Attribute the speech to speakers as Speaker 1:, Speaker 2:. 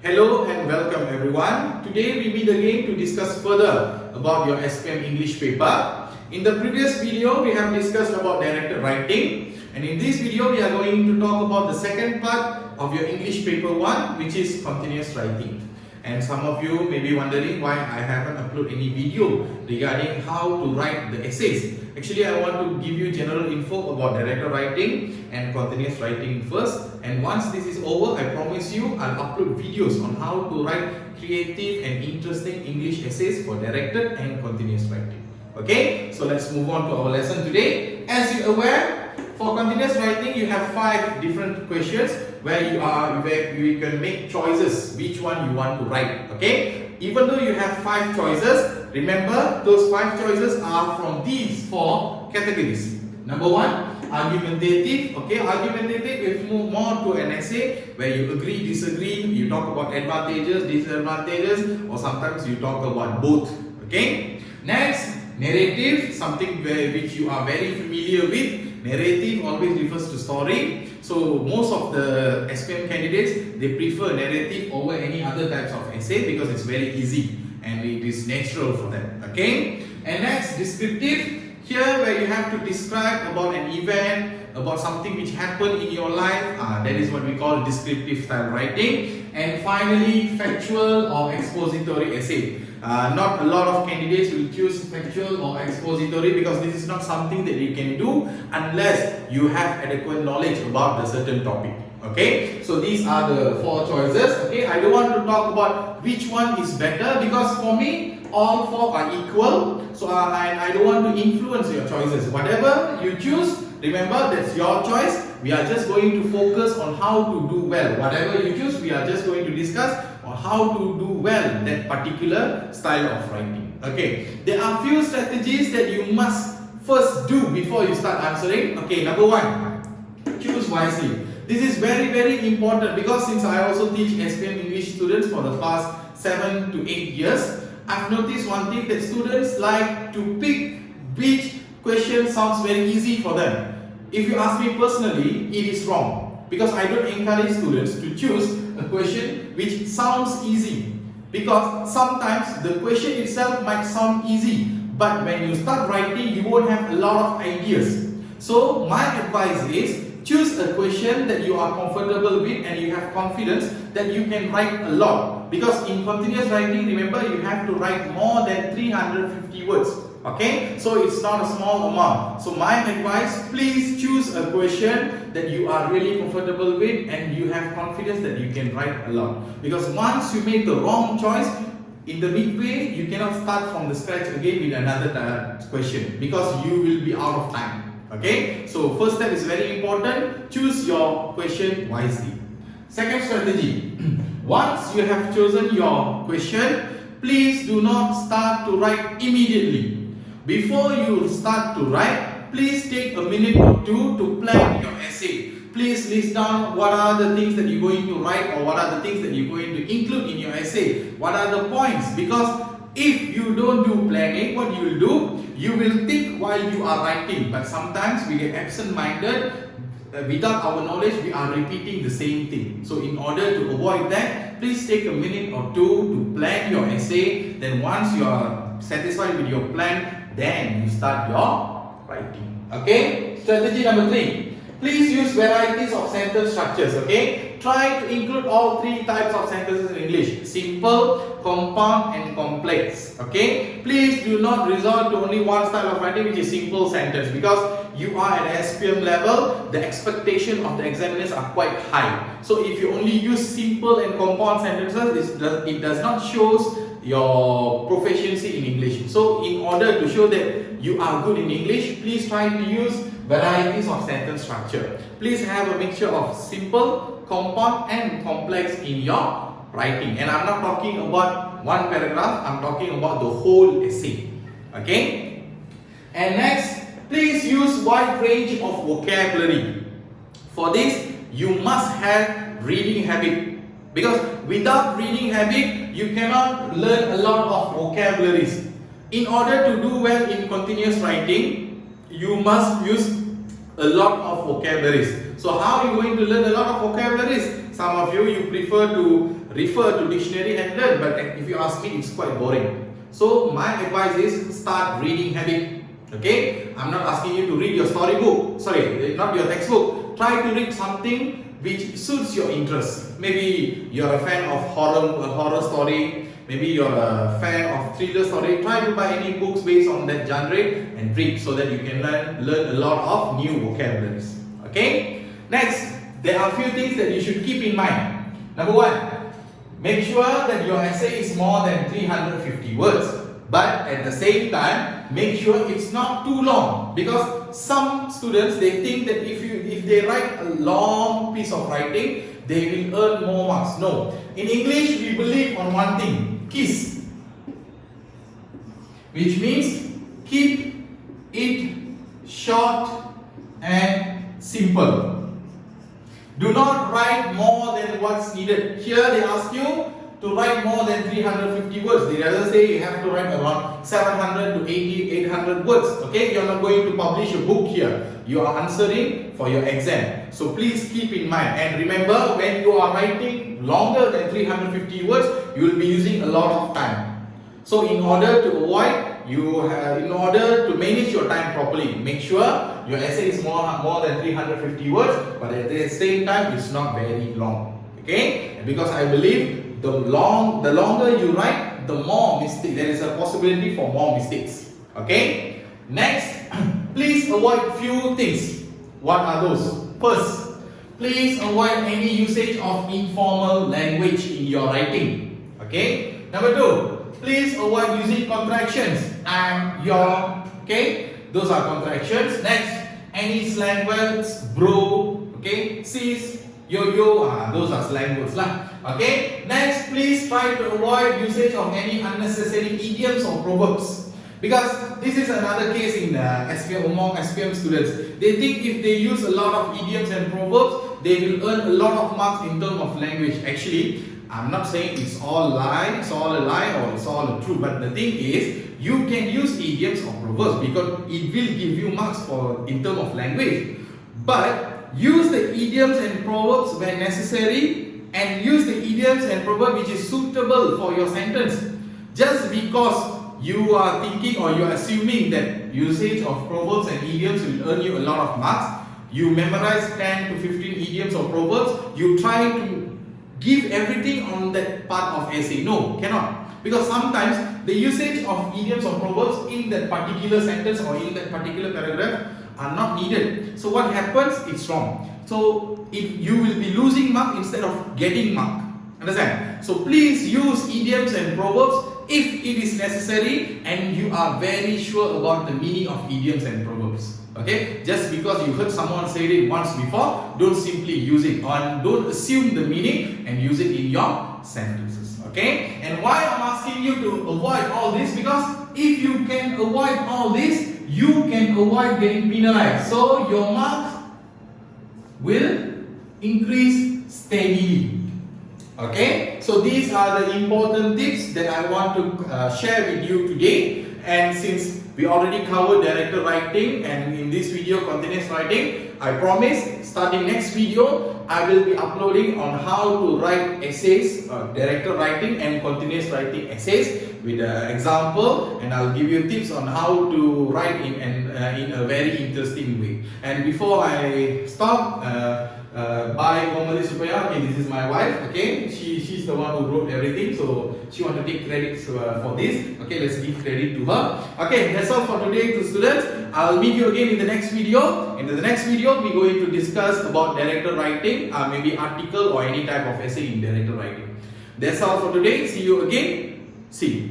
Speaker 1: Hello and welcome everyone. Today we meet again to discuss further about your SPM English paper. In the previous video we have discussed about directed writing, and in this video we are going to talk about the second part of your English paper 1, which is continuous writing. And some of you may be wondering why I haven't uploaded any video regarding how to write the essays. Actually, I want to give you general info about directed writing and continuous writing first. And once this is over, I promise you I'll upload videos on how to write creative and interesting English essays for directed and continuous writing. Okay, so let's move on to our lesson today. As you're aware, for continuous writing, you have 5 different questions where you can make choices which one you want to write. Okay, even though you have 5 choices, remember those 5 choices are from these 4 categories. Number 1, argumentative. Okay, argumentative is more to an essay where you agree, disagree, you talk about advantages, disadvantages, or sometimes you talk about both. Okay, next, narrative, something which you are very familiar with. Narrative always refers to story. So most of the SPM candidates, they prefer narrative over any other types of essay because it's very easy and it is natural for them. Okay, and next, descriptive. Here where you have to describe about an event, about something which happened in your life, that is what we call descriptive style writing. And finally, factual or expository essay. Not a lot of candidates will choose factual or expository because this is not something that you can do unless you have adequate knowledge about the certain topic. Okay, so these are the 4 choices. Okay, I don't want to talk about which one is better because for me all 4 are equal. So I don't want to influence your choices. Whatever you choose, remember that's your choice. We are just going to focus on how to do well. Whatever you choose, we are just going to discuss on how to do well that particular style of writing. Okay, there are few strategies that you must first do before you start answering. Okay, number 1, choose wisely. This is very important because since I also teach SPM English students for the past 7 to 8 years, I've noticed one thing, that students like to pick which question sounds very easy for them. If you ask me personally, it is wrong because I don't encourage students to choose a question which sounds easy, because sometimes the question itself might sound easy, but when you start writing you won't have a lot of ideas. So my advice is, choose a question that you are comfortable with and you have confidence that you can write a lot, because in continuous writing, remember, you have to write more than 350 words. Okay, so it's not a small amount. So my advice, please choose a question that you are really comfortable with and you have confidence that you can write a lot, because once you make the wrong choice in the midway, you cannot start from the scratch again with another question because you will be out of time. Okay, so first step is very important. Choose your question wisely. Second strategy, once you have chosen your question, please do not start to write immediately. Before you start to write, please take a minute or 2 to plan your essay. Please list down what are the things that you're going to write, or what are the things that you're going to include in your essay. What are the points? Because if you don't do planning, what you will do, you will think while you are writing, but sometimes we get absent-minded. Without our knowledge, we are repeating the same thing. So in order to avoid that, please take a minute or 2 to plan your essay. Then once you are satisfied with your plan, then you start your writing. Okay, strategy number 3, please use varieties of sentence structures. Okay, try to include all 3 types of sentences in English: simple, compound, and complex. Okay, please do not resort to only one style of writing, which is simple sentence, because you are at SPM level, the expectation of the examiners are quite high. So if you only use simple and compound sentences, it does not show your proficiency in English. So in order to show that you are good in English, please try to use varieties of sentence structure. Please have a mixture of simple, compound, and complex in your writing. And I'm not talking about one paragraph, I'm talking about the whole essay. Okay? And next, please use wide range of vocabulary. For this, you must have reading habit, because without reading habit, you cannot learn a lot of vocabularies. In order to do well in continuous writing, you must use a lot of vocabularies. So how are you going to learn a lot of vocabularies? Some of you prefer to refer to dictionary and learn, but if you ask me, it's quite boring. So my advice is start reading habit. Okay, I'm not asking you to read your storybook, sorry, not your textbook. Try to read something which suits your interest. Maybe you're a fan of horror story, maybe you're a fan of thriller story. Try to buy any books based on that genre and read so that you can learn a lot of new vocabularies. Okay, next, there are a few things that you should keep in mind. Number one, make sure that your essay is more than 350 words, but at the same time, make sure it's not too long, because some students, they think that if they write a long piece of writing, they will earn more marks. No, in English we believe on one thing, KISS, which means keep it short and simple. Do not write more than what's needed. Here they ask you to write more than 350 words. They rather say you have to write around 700 to 800 words. Okay, you are not going to publish a book here. You are answering for your exam. So please keep in mind, and remember, when you are writing longer than 350 words, you will be using a lot of time. So in order to in order to manage your time properly, make sure your essay is more than 350 words, but at the same time it's not very long. Okay, because I believe the longer you write, the more mistake there is a possibility for more mistakes. Okay, next, please avoid few things. What are those? First, please avoid any usage of informal language in your writing. Okay, number two, please avoid using contractions. I'm, your. Okay, those are contractions. Next, any slang words, bro, okay, sis, yo, those are slang words lah. Okay, next, please try to avoid usage of any unnecessary idioms or proverbs, because this is another case in SPM, among SPM students. They think if they use a lot of idioms and proverbs, they will earn a lot of marks in terms of language. Actually, I'm not saying it's all a lie or it's all true, but the thing is, you can use idioms or proverbs because it will give you marks in terms of language. But use the idioms and proverbs when necessary, and use the idioms and proverbs which is suitable for your sentence. Just because you are thinking or you are assuming that usage of proverbs and idioms will earn you a lot of marks, you memorize 10 to 15 idioms or proverbs, you try to give everything on that part of essay. No, cannot. Because sometimes the usage of idioms or proverbs in that particular sentence or in that particular paragraph are not needed. So what happens? It's wrong. So you will be losing mark instead of getting mark. Understand? So please use idioms and proverbs if it is necessary and you are very sure about the meaning of idioms and proverbs. Okay, just because you heard someone say it once before, don't simply use it, or don't assume the meaning and use it in your sentences. Okay, and why I'm asking you to avoid all this, because if you can avoid all this, you can avoid getting penalized. So your marks will increase steadily. Okay, so these are the important tips that I want to share with you today. And since we already covered director writing, and in this video continuous writing, I promise starting next video I will be uploading on how to write essays, director writing and continuous writing essays with an example, and I'll give you tips on how to write in a very interesting way. And before I stop, bye Komali Supaya. Okay, this is my wife. Okay, she's the one who wrote everything, so she want to take credit for this. Okay, let's give credit to her. Okay, that's all for today, students. I'll meet you again in the next video. In the next video, we're going to discuss about director writing, maybe article or any type of essay in director writing. That's all for today. See you again. See you.